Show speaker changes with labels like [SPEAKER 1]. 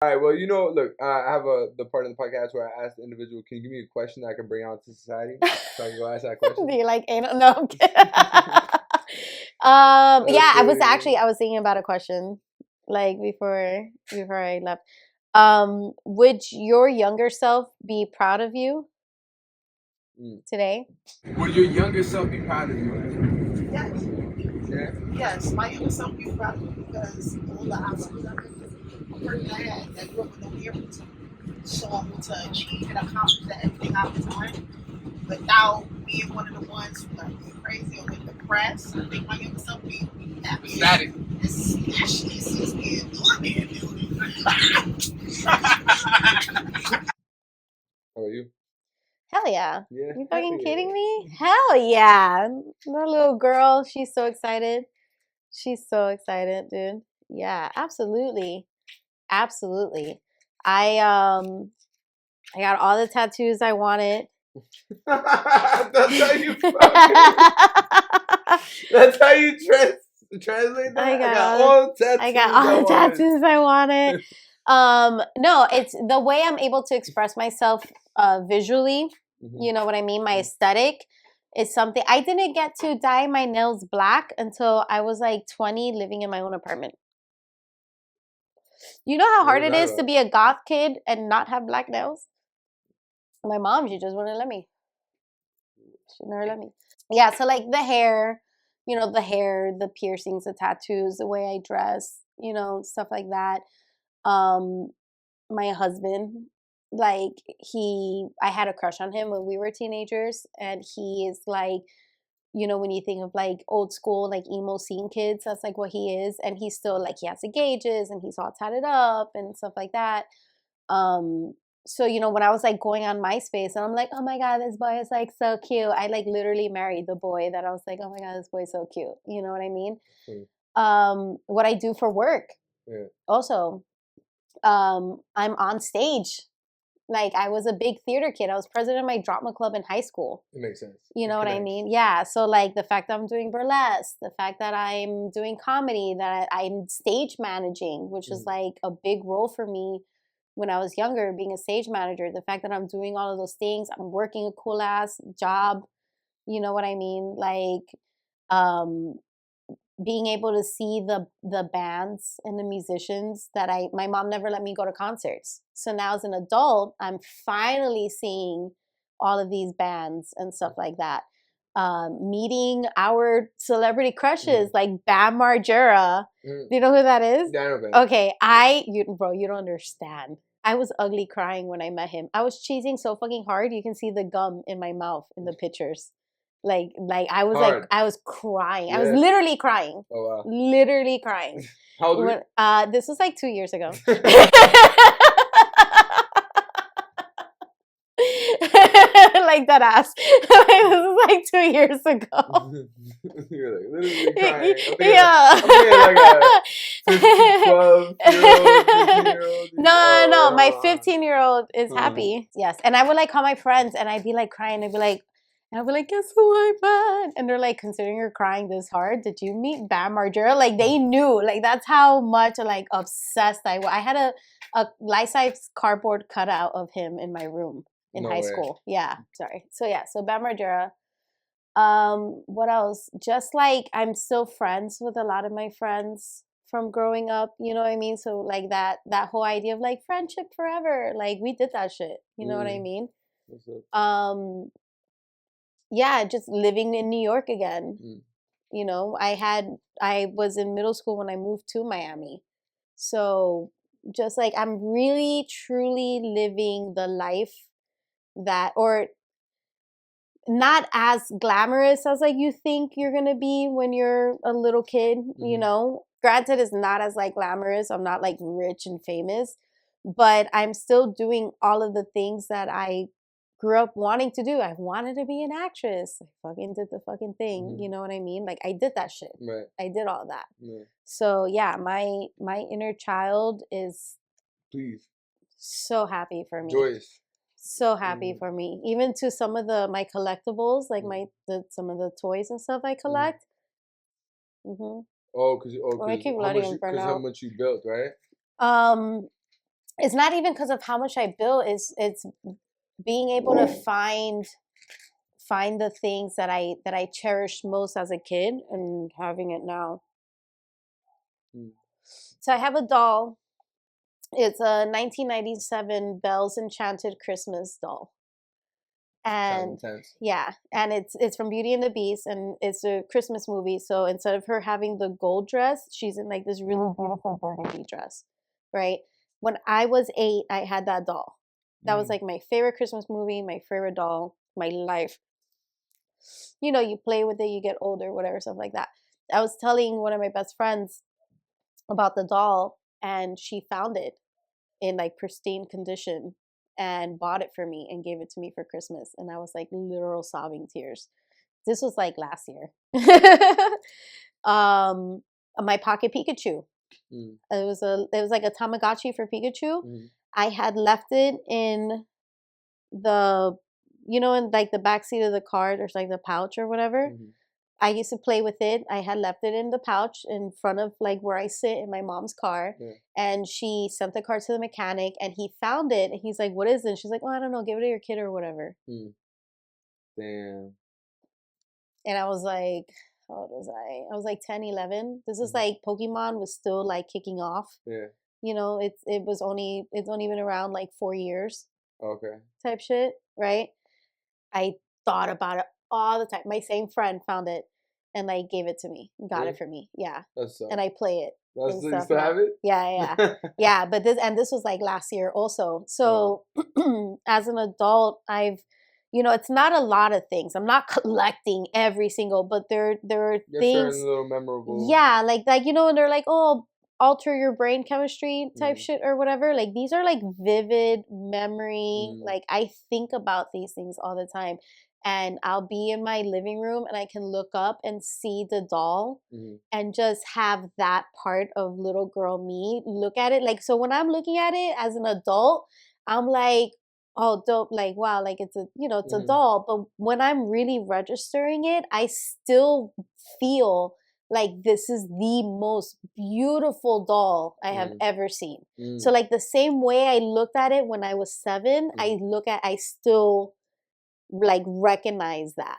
[SPEAKER 1] All right. Well, look, I have the part of the podcast where I ask the individual, "Can you give me a question that I can bring out to society?" So I can go ask that
[SPEAKER 2] Do
[SPEAKER 1] question.
[SPEAKER 2] you like anal? No. I'm kidding. Yeah, I was thinking about a question like before I left. Would your younger self be proud of you today?
[SPEAKER 1] Would your younger self be proud of you?
[SPEAKER 3] Yes,
[SPEAKER 1] Yeah.
[SPEAKER 3] yes. My younger self be proud of me because all the obstacles I've been through, a person I had that grew up with no earrings, so I'm able to achieve and accomplish that everything I've done without being one of the ones who like get crazy or get depressed. I think my younger self be happy.
[SPEAKER 1] Static.
[SPEAKER 3] Especially since we adore being building.
[SPEAKER 1] How about you?
[SPEAKER 2] Hell yeah.
[SPEAKER 1] Yeah.
[SPEAKER 2] You
[SPEAKER 1] Hell
[SPEAKER 2] fucking
[SPEAKER 1] yeah.
[SPEAKER 2] kidding me? Hell yeah. That little girl, she's so excited. She's so excited, dude. Yeah, absolutely. Absolutely. I got all the tattoos I wanted.
[SPEAKER 1] That's how you fucking. That's how you translate that. I got all the tattoos
[SPEAKER 2] I got all the
[SPEAKER 1] wanted.
[SPEAKER 2] tattoos I wanted. No, it's the way I'm able to express myself visually. You know what I mean? My aesthetic is something I didn't get to dye my nails black until I was like 20 living in my own apartment. You know how
[SPEAKER 1] What
[SPEAKER 2] hard
[SPEAKER 1] was
[SPEAKER 2] it
[SPEAKER 1] that
[SPEAKER 2] is to
[SPEAKER 1] about?
[SPEAKER 2] be a goth kid and not have black nails? My mom, she just wouldn't let me. She never let me. Yeah, so like the hair, the hair, the piercings, the tattoos, the way I dress, stuff like that. Um, my husband, like I had a crush on him when we were teenagers, and he is like, when you think of like old school, like emo scene kids, that's like what he is, and he's still like he has the gauges and he's all tatted up and stuff like that. Um, so when I was like going on MySpace and I'm like, oh my god, this boy is like so cute. I like literally married the boy that I was like, oh my god, this boy is so cute. You know what I mean? What I do for work
[SPEAKER 1] Yeah.
[SPEAKER 2] also. I'm on stage. Like I was a big theater kid. I was president of my drama club in high school.
[SPEAKER 1] It makes sense.
[SPEAKER 2] You
[SPEAKER 1] It
[SPEAKER 2] know what I
[SPEAKER 1] connects.
[SPEAKER 2] mean? Yeah. So like the fact that I'm doing burlesque, the fact that I'm doing comedy, that I'm stage managing, which is like a big role for me when I was younger, being a stage manager. The fact that I'm doing all of those things, I'm working a cool ass job. You know what I mean? Like, um, being able to see the bands and the musicians that my mom never let me go to concerts. So now as an adult, I'm finally seeing all of these bands and stuff like that. Meeting our celebrity crushes like Bam Margera. Do you know who that is?
[SPEAKER 1] Yeah, I know Bam.
[SPEAKER 2] Okay, bro, you don't understand. I was ugly crying when I met him. I was cheesing so fucking hard. You can see the gum in my mouth in the pictures. Like I was
[SPEAKER 1] Hard.
[SPEAKER 2] I was crying. I was
[SPEAKER 1] Yeah.
[SPEAKER 2] literally crying.
[SPEAKER 1] Oh wow.
[SPEAKER 2] Literally crying.
[SPEAKER 1] How old were you?
[SPEAKER 2] This was like 2 years ago. Like that ass. This was like 2 years ago.
[SPEAKER 1] You're like literally crying.
[SPEAKER 2] Yeah.
[SPEAKER 1] I'm thinking like a 12-year-old, 15-year-old.
[SPEAKER 2] No, my
[SPEAKER 1] Oh.
[SPEAKER 2] 15-year-old is happy. Yes. And I would like call my friends and I'd be like crying. I'd be like, guess who I met? And they're like, considering you're crying this hard, did you meet Bam Margera? Like they knew. Like that's how much like obsessed I was. I had a life-size cardboard cutout of him in my room in high school. Yeah. Sorry. So Bam Margera. What else? Just like I'm still friends with a lot of my friends from growing up, you know what I mean? So like that whole idea of like friendship forever, like we did that shit. You know what I mean? Yeah, just living in New York again. I was in middle school when I moved to Miami. So just like I'm really truly living the life that, or not as glamorous as like you think you're gonna be when you're a little kid, Granted, it's not as like glamorous. I'm not like rich and famous, but I'm still doing all of the things that I grew up wanting to do. I wanted to be an actress. I fucking did the fucking thing. You know what I mean? Like I did that shit.
[SPEAKER 1] Right.
[SPEAKER 2] I did all that.
[SPEAKER 1] Yeah.
[SPEAKER 2] So yeah, my inner child is so happy for me.
[SPEAKER 1] Joyous.
[SPEAKER 2] So happy for me. Even to some of my collectibles, like some of the toys and stuff I collect.
[SPEAKER 1] Oh, because
[SPEAKER 2] I keep letting them burn
[SPEAKER 1] how
[SPEAKER 2] out.
[SPEAKER 1] much you built, right?
[SPEAKER 2] it's not even because of how much I build. It's being able to find the things that I cherished most as a kid and having it now. So I have a doll. It's a 1997 Belle's Enchanted Christmas doll. And yeah, and it's from Beauty and the Beast, and it's a Christmas movie. So instead of her having the gold dress, she's in like this really beautiful burgundy dress, right? When I was 8, I had that doll. That was like my favorite Christmas movie, my favorite doll, my life. You know, you play with it, you get older, whatever, stuff like that. I was telling one of my best friends about the doll, and she found it in like pristine condition and bought it for me and gave it to me for Christmas. And I was like literal sobbing tears. This was like last year. My pocket Pikachu. It was like a Tamagotchi for Pikachu. I had left it in the, you know, in like the backseat of the car, there's like the pouch or whatever. I used to play with it. I had left it in the pouch in front of like where I sit in my mom's car. And she sent the car to the mechanic and he found it. And he's like, what is it? And she's like, well, I don't know. Give it to your kid or whatever.
[SPEAKER 1] Damn.
[SPEAKER 2] And I was like, how old was I? I was like 10, 11. This is like Pokemon was still like kicking off. You know, it's only been around like 4 years. Type shit, right? I thought about it all the time. My same friend found it and like gave it to me, got it for me. Yeah. And I play it.
[SPEAKER 1] You still have it?
[SPEAKER 2] Yeah. Yeah. But this was like last year also. So as an adult, I've, you know, it's not a lot of things. I'm not collecting every single, but there are things.
[SPEAKER 1] Little memorable.
[SPEAKER 2] Yeah, like you know, and they're like, oh, alter your brain chemistry type shit or whatever. Like these are like vivid memory. Like I think about these things all the time. And I'll be in my living room and I can look up and see the doll and just have that part of little girl me look at it. Like, so when I'm looking at it as an adult, I'm like, oh, dope. Like, wow, like it's a, you know, it's a doll. But when I'm really registering it, I still feel like this is the most beautiful doll I have ever seen. So like the same way I looked at it when I was 7, I still like recognize that.